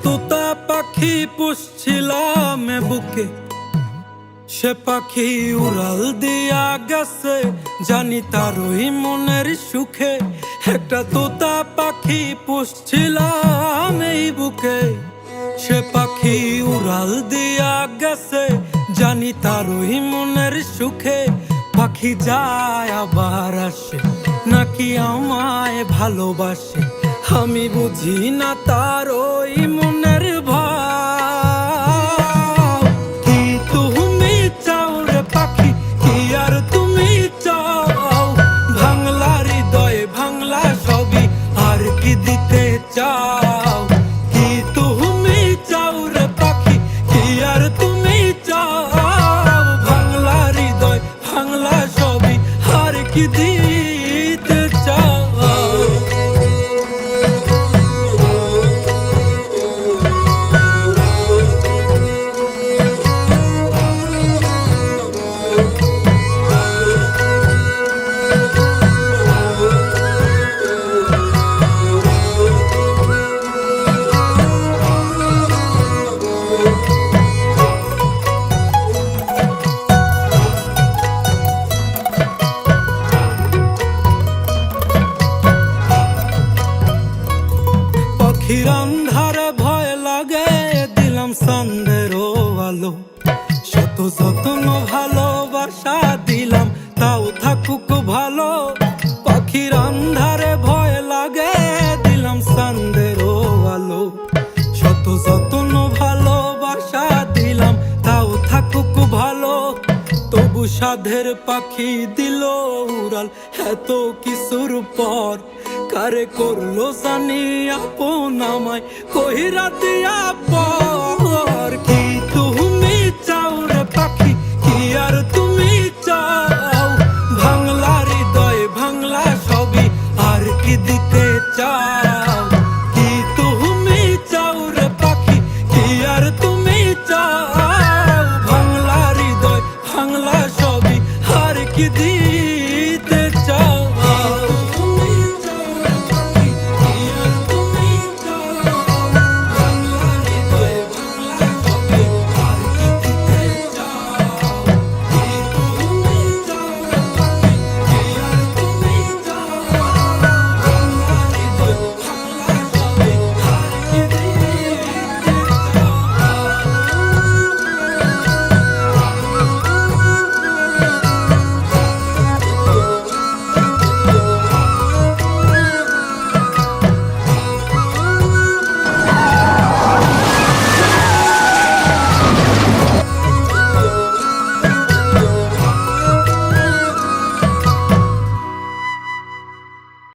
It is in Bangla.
তোতা পাখি পুষছিলাম বুকে, সে পাখি উড়াল দিয়া গেছে, জানি তারই মনের সুখে। একটা তোতা পাখি পুষছিলাম এই বুকে, সে পাখি উড়াল দিয়া গেছে, জানি তারই মনের সুখে। পাখি যায় আবার আসে, নাকি আমায় ভালোবাসে, আমি বুঝি না তার ওই মনের ভাব। কি তুমি চাও রে পাখি, কি আর তুমি চাও? ভাঙলা হৃদয় ভাঙলা সবই, আর কি দিতে চাও? কি তুমি চাও রে পাখি, কি আর তুমি চাও? ভাঙলা হৃদয় ভাঙলা সবই, আর কি দিতে চাও? পাখির আন্ধারে ভয় লাগে, দিলাম সন্দেরও আলো, শত যত্ন ভালোবাসা দিলাম, তাও থাকুক ভালো। পাখির আন্ধারে ভয় লাগে, দিলাম সন্দেরও আলো, শত যত্ন ভালোবাসা দিলাম, তাও থাকুক ভালো। তবু সাধের পাখি দিল উড়াল এত কিছুর পর, কারে করলো জানি আপন আমায় কইরা দিয়া পর। কি তুমি চাও রে পাখি, কি আর তুমি চাও? ভাঙলা হৃদয় ভাঙলা সবই, আর কি দিতে চাও? কি তুমি চাও রে পাখি, কি আর তুমি চাও? ভাঙলা হৃদয় ভাঙলা সবই, আর কি দিতে